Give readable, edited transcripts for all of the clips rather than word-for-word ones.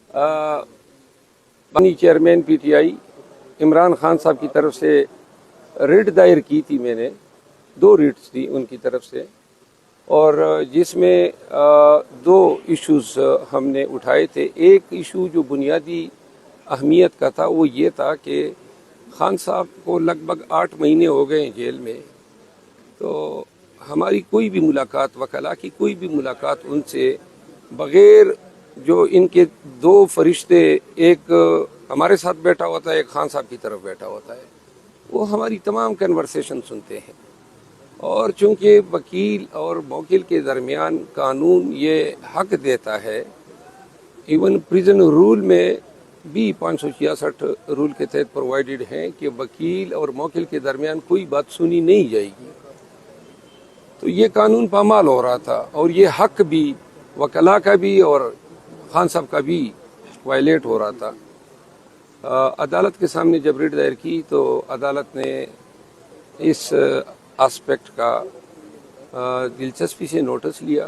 بانی chairman P T I Imran Khan صاحب کی طرف سے ریٹ دائر کی تھی میں نے، 2 ریٹس تھی ان کی طرف سے، اور جس میں 2 ایشوز ہم نے اٹھائے تھے۔ ایک ایشو جو بنیادی اہمیت کا تھا وہ یہ تھا کہ خان صاحب کو لگ بھگ 8 مہینے ہو گئے ہیں جیل میں، تو ہماری کوئی بھی ملاقات، وکلاء کی کوئی بھی ملاقات ان سے بغیر جو ان کے 2 فرشتے، ایک ہمارے ساتھ بیٹھا ہوتا ہے، ایک خان صاحب کی طرف بیٹھا ہوتا ہے، وہ ہماری تمام کنورسیشن سنتے ہیں۔ اور چونکہ وکیل اور موکل کے درمیان قانون یہ حق دیتا ہے، ایون پریزن رول میں بھی 566 رول کے تحت پرووائڈڈ ہیں کہ وکیل اور موکل کے درمیان کوئی بات سنی نہیں جائے گی، تو یہ قانون پامال ہو رہا تھا، اور یہ حق بھی وکلاء کا بھی اور خان صاحب کا بھی وائلیٹ ہو رہا تھا۔ عدالت کے سامنے جب ریٹ دائر کی تو عدالت نے اس آسپیکٹ کا دلچسپی سے نوٹس لیا،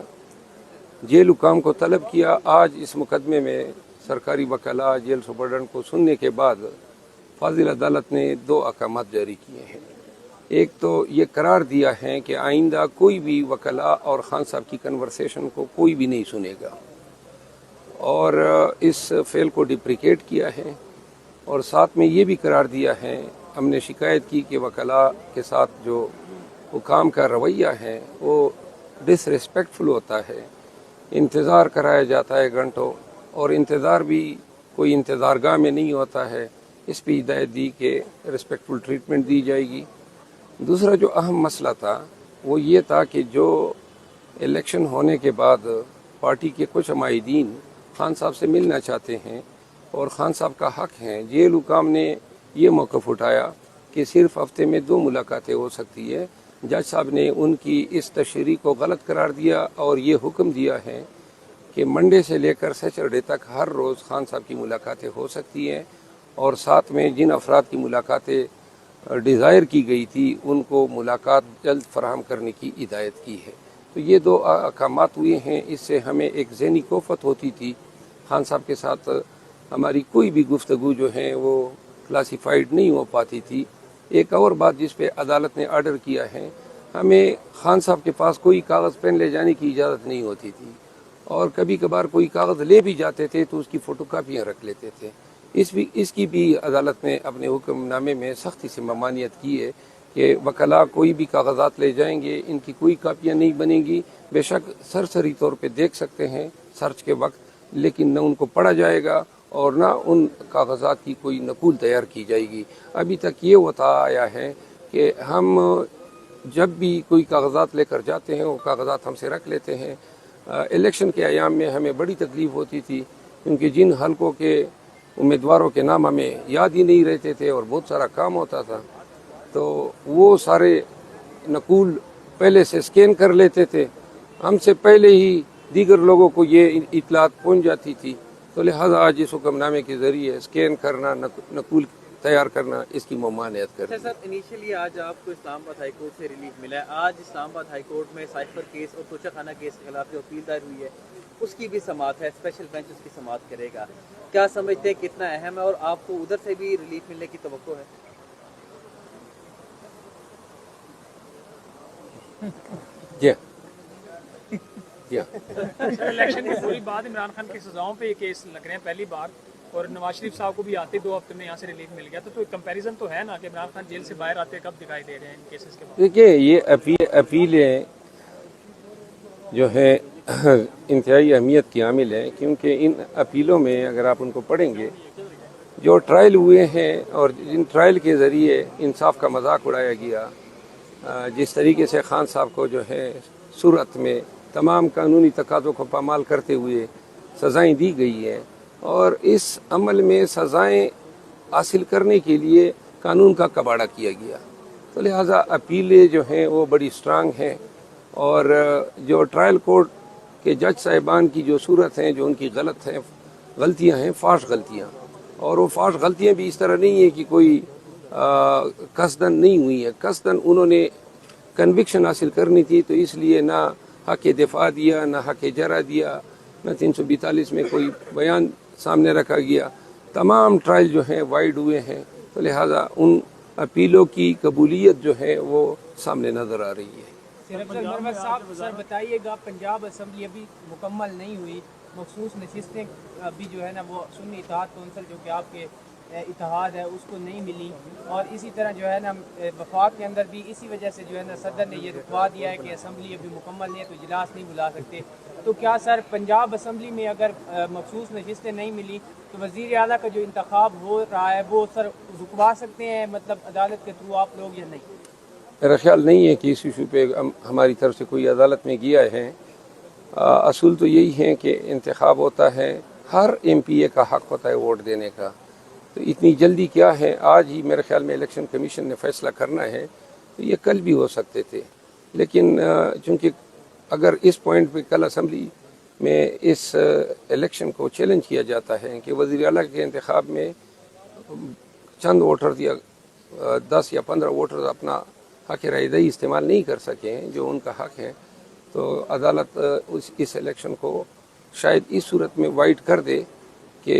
جیل حکام کو طلب کیا۔ آج اس مقدمے میں سرکاری وکلاء جیل سپرڈنٹ کو سننے کے بعد فاضل عدالت نے 2 احکامات جاری کیے ہیں۔ ایک تو یہ قرار دیا ہے کہ آئندہ کوئی بھی وکلاء اور خان صاحب کی کنورسیشن کو کوئی بھی نہیں سنے گا، اور اس فعل کو ڈپریکیٹ کیا ہے، اور ساتھ میں یہ بھی قرار دیا ہے، ہم نے شکایت کی کہ وکلاء کے ساتھ جو حکام کا رویہ ہے وہ ڈس ریسپیکٹفل ہوتا ہے، انتظار کرایا جاتا ہے گھنٹوں، اور انتظار بھی کوئی انتظار گاہ میں نہیں ہوتا ہے، اس پہ ہدایت دی کہ ریسپیکٹفل ٹریٹمنٹ دی جائے گی۔ دوسرا جو اہم مسئلہ تھا وہ یہ تھا کہ جو الیکشن ہونے کے بعد پارٹی کے کچھ عمائدین خان صاحب سے ملنا چاہتے ہیں اور خان صاحب کا حق ہے، جیل حکام نے یہ موقف اٹھایا کہ صرف ہفتے میں 2 ملاقاتیں ہو سکتی ہے۔ جج صاحب نے ان کی اس تشریح کو غلط قرار دیا اور یہ حکم دیا ہے کہ منڈے سے لے کر سیچرڈے تک ہر روز خان صاحب کی ملاقاتیں ہو سکتی ہیں، اور ساتھ میں جن افراد کی ملاقاتیں ڈیزائر کی گئی تھی ان کو ملاقات جلد فراہم کرنے کی ہدایت کی ہے۔ تو یہ 2 احکامات ہوئے ہیں، اس سے ہمیں ایک ذہنی کوفت ہوتی تھی، خان صاحب کے ساتھ ہماری کوئی بھی گفتگو جو ہے وہ کلاسیفائڈ نہیں ہو پاتی تھی۔ ایک اور بات جس پہ عدالت نے آرڈر کیا ہے، ہمیں خان صاحب کے پاس کوئی کاغذ پین لے جانے کی اجازت نہیں ہوتی تھی، اور کبھی کبھار کوئی کاغذ لے بھی جاتے تھے تو اس کی فوٹو کاپیاں رکھ لیتے تھے۔ اس کی بھی عدالت نے اپنے حکم نامے میں سختی سے ممانعت کی ہے کہ وکلاء کوئی بھی کاغذات لے جائیں گے، ان کی کوئی کاپیاں نہیں بنیں گی، بے شک سرسری طور پہ دیکھ سکتے ہیں سرچ کے وقت، لیکن نہ ان کو پڑھا جائے گا اور نہ ان کاغذات کی کوئی نقول تیار کی جائے گی۔ ابھی تک یہ ہوتا آیا ہے کہ ہم جب بھی کوئی کاغذات لے کر جاتے ہیں وہ کاغذات ہم سے رکھ لیتے ہیں۔ الیکشن کے ایام میں ہمیں بڑی تکلیف ہوتی تھی، کیونکہ جن حلقوں کے امیدواروں کے نام ہمیں یاد ہی نہیں رہتے تھے اور بہت سارا کام ہوتا تھا، تو وہ سارے نقول پہلے سے سکین کر لیتے تھے، ہم سے پہلے ہی دیگر لوگوں کو یہ اطلاعات پہنچ جاتی تھی، تو لہٰذا آج اس حکم نامے کے ذریعے سکین کرنا، نقول تیار کرنا، اس کی ممانعت کرنا۔ سر انیشیلی آج آپ کو اسلام آباد ہائی کورٹ سے ریلیف ملا ہے، آج اسلام آباد ہائی کورٹ میں سائفر کیس اور توشہ خانہ کیس کے خلاف جو اپیل دائر ہوئی ہے اس کی بھی سماعت ہے، اسپیشل بینچ اس کی سماعت کرے گا، کیا سمجھتے ہیں کتنا اہم ہے، اور آپ کو ادھر سے بھی ریلیف ملنے کی توقع ہے؟ الیکشن کی پوری بات عمران خان کی سزاؤں پہ یہ کیس لگ رہے ہیں پہلی بار، اور نواز شریف صاحب کو بھی آتے 2 ہفتے میں یہاں سے ریلیف مل گیا، تو کمپیریزن تو ہے نا کہ عمران خان جیل سے باہر آتے کب دکھائی دے رہے ہیں ان کیسز کے بعد؟ دیکھیے یہ اپیلیں جو ہے انتہائی اہمیت کی حامل ہیں، کیونکہ ان اپیلوں میں اگر آپ ان کو پڑھیں گے، جو ٹرائل ہوئے ہیں اور جن ٹرائل کے ذریعے انصاف کا مذاق اڑایا گیا، جس طریقے سے خان صاحب کو جو ہے صورت میں تمام قانونی تقاضوں کو پامال کرتے ہوئے سزائیں دی گئی ہیں، اور اس عمل میں سزائیں حاصل کرنے کے لیے قانون کا کباڑہ کیا گیا، تو لہٰذا اپیلیں جو ہیں وہ بڑی سٹرانگ ہیں، اور جو ٹرائل کورٹ کے جج صاحبان کی جو صورت ہیں، جو ان کی غلطیاں ہیں، فاش غلطیاں، اور وہ فاش غلطیاں بھی اس طرح نہیں ہیں کہ کوئی قصدن نہیں ہوئی ہیں، قصدن انہوں نے کنوکشن حاصل کرنی تھی، تو اس لیے نہ حق دفاع دیا، نہ حق جرح دیا، نہ 342 میں کوئی بیان सामने रखा गया, तमाम ट्रायल जो हैं वाइड हुए हैं, तो लिहाजा उन अपीलों की कबूलियत जो है वो सामने नज़र आ रही है। सर बताइएगा, पंजाब असम्बली अभी मुकम्मल नहीं हुई, मखसूस नशिस्तें अभी जो है ना वो सुन्नी इत्तेहाद कौंसिल जो कि आपके इत्तेहाद है उसको नहीं मिली, और इसी तरह जो है ना वफाक के अंदर भी इसी वजह से जो है ना सदर ने ये रुकवा दिया है कि असम्बली अभी मुकम्मल नहीं है तो इजलास नहीं बुला सकते। तो क्या सर पंजाब असम्बली में अगर मखसूस नशिस्तें नहीं मिली तो वज़ीर आला का जो इंतखाब हो रहा है वो सर रुकवा सकते हैं, मतलब अदालत के थ्रू आप लोग, या नहीं? मेरा ख्याल नहीं है कि इस इशू पे हमारी तरफ से कोई अदालत में गया है। असूल तो यही है कि इंतखाब होता है, हर MPA का हक होता है वोट देने का, तो इतनी जल्दी क्या है? आज ही मेरे ख्याल में इलेक्शन कमीशन ने फैसला करना है, तो ये कल भी हो सकते थे, लेकिन चूँकि अगर इस पॉइंट पे कल असम्बली में इस इलेक्शन को चैलेंज किया जाता है कि वज़ीर आला के इंतखाब में चंद वोटर्स या 10 या 15 वोटर्स अपना हक रायदही इस्तेमाल नहीं कर सके हैं जो उनका हक है, तो अदालत इस इलेक्शन को शायद इस सूरत में वाइड कर दे कि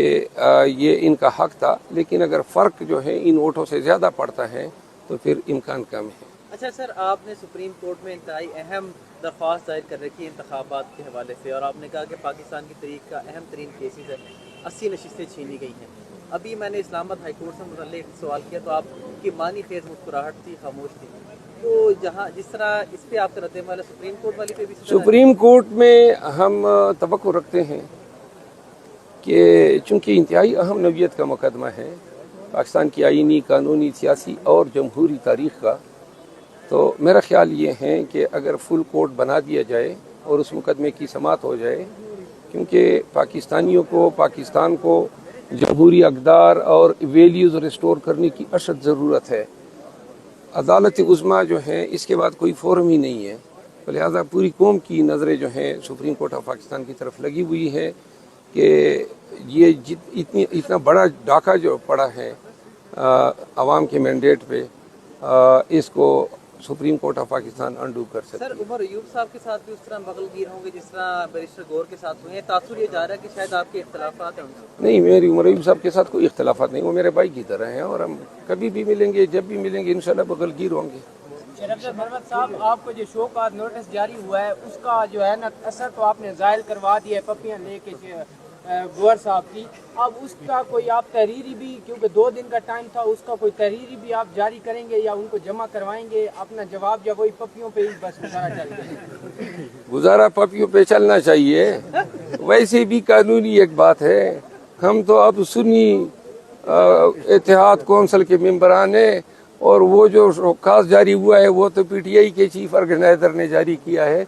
ये इनका हक था, लेकिन अगर फ़र्क जो है इन वोटों से ज़्यादा पड़ता है तो फिर इम्कान कम है। अच्छा सर, आपने सुप्रीम कोर्ट में इंतहाई अहम दरख्वास्त दायर कर रखी है इंतखाबात के हवाले से, और आपने कहा कि पाकिस्तान की तारीख का अहम तरीन केसेस है, 80 नशिस्तें छीनी गई हैं। अभी मैंने इस्लामाबाद हाई कोर्ट से मुतल्लिक़ सवाल किया तो आपकी मानी खेज मुस्कुराहट थी, खामोश थी। तो जहाँ जिस तरह इस पे आपका रद्द-ए-अमल है, सुप्रीम कोर्ट वाली पे भी सुप्रीम कोर्ट में हम तवक्को रखते हैं कि चूँकि इंतहाई अहम नौइयत का मुकदमा है पाकिस्तान की आइनी, कानूनी, सियासी और जमहूरी तारीख़ का, तो मेरा ख्याल ये है कि अगर फुल कोर्ट बना दिया जाए और उस मुकदमे की समाअत हो जाए, क्योंकि पाकिस्तानियों को, पाकिस्तान को जमहूरी अक़दार और वैल्यूज़ रिस्टोर करने की अशद ज़रूरत है। अदालत उज़्मा जो है इसके बाद कोई फोरम ही नहीं है, तो लिहाजा पूरी कौम की नज़रें जो हैं सुप्रीम कोर्ट ऑफ पाकिस्तान की तरफ लगी हुई है कि ये इतना बड़ा डाका जो पड़ा है आवाम के मैंडेट पे, इसको supreme court of Pakistan undo कर सकते सर, उमर अयूब साहब के साथ भी उस तरह बगलगीर होंगे जिस तरह बैरिस्टर गौर के साथ हुए हैं? तासुर ये जा रहा है कि शायद आपके इख्तलाफात हैं उनसे। नहीं, मेरी उमर अयूब साहब के साथ कोई इख्तलाफात नहीं, वो मेरे भाई की तरह हैं और हम कभी भी मिलेंगे, जब भी मिलेंगे इंशाल्लाह बगलगीर होंगे। मोहम्मद साहब, आपको जो शो का नोटिस जारी हुआ है उसका जो है ना असर तो आपने ज़ाहिर करवा दिया है पपियाँ लेके गौर साहब की, अब उसका कोई आप तहरीरी भी, क्योंकि 2 दिन का टाइम था, उसका कोई तहरीरी भी आप जारी करेंगे या उनको जमा करवाएंगे अपना जवाब, या वही पपियों पे ही बस गुजारा चलेगा? गुजारा पपियों पे चलना चाहिए, वैसे भी कानूनी एक बात है, हम तो अब सुन्नी इत्तेहाद कौंसिल के मेंबरान हैं और वो जो खास जारी हुआ है वो तो PTI के चीफ ऑर्गेनाइजर ने जारी किया है,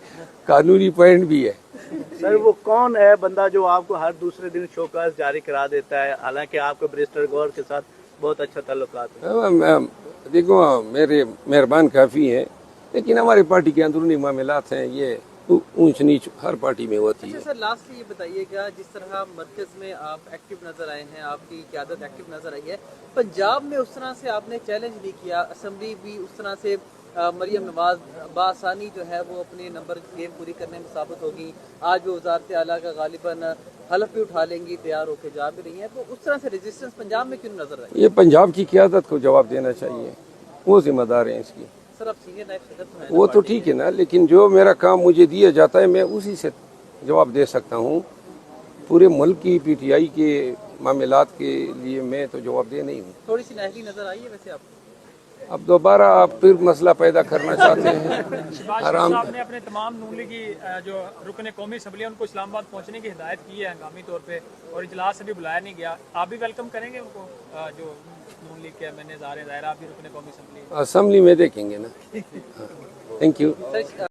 कानूनी पॉइंट भी है। सर, वो कौन है बंदा जो आपको हर दूसरे दिन शोकास जारी करा देता है, हालांकि आपको बैरिस्टर गौर के साथ बहुत अच्छा ताल्लुकात है? देखो, मेरे मेहरबान काफ़ी हैं, लेकिन हमारी पार्टी के अंदरूनी मामलात हैं, ये ऊंच नीच हर पार्टी में होती है। अच्छा सर, लास्टली ये बताइएगा, जिस तरह मरकज में आप एक्टिव नजर आए हैं, आपकी क़यादत एक्टिव नजर आई है, पंजाब में उस तरह से आपने चैलेंज भी किया, असम्बली भी उस तरह से मरियम नवाज बासानी जो है वो अपने नंबर गेम पूरी करने में साबित होगी, आज वो वज़ारत आला का गालिबन हलफ भी उठा लेंगी, तैयार होकर जा भी रही हैं, तो उस तरह से रेजिस्टेंस पंजाब में क्यों नजर आई? ये पंजाब की क़यादत को जवाब देना चाहिए, वो जिम्मेदार हैं इसकी। सर, आप सीनियर नायब सदर तो हैं, वो तो ठीक है ना, लेकिन जो मेरा काम मुझे दिया जाता है मैं उसी से जवाब दे सकता हूँ। पूरे मुल्क की PTI के मामलात के लिए मैं तो जवाब दे नहीं हूँ। थोड़ी सी नाहली नजर आई है वैसे आपको? अब दोबारा आप फिर मसला पैदा करना चाहते हैं। शहबाज साहब ने अपने तमाम नून लीग की जो रुकन कौमी असम्बली उनको इस्लामाबाद पहुंचने की हिदायत की है हंगामी तौर पे, और इजलास से भी बुलाया नहीं गया, आप भी वेलकम करेंगे उनको? जो नून लीग के मैंने ज़ाहिर आप भी रुकन कौमी असम्बली असम्बली में देखेंगे ना। Thank you.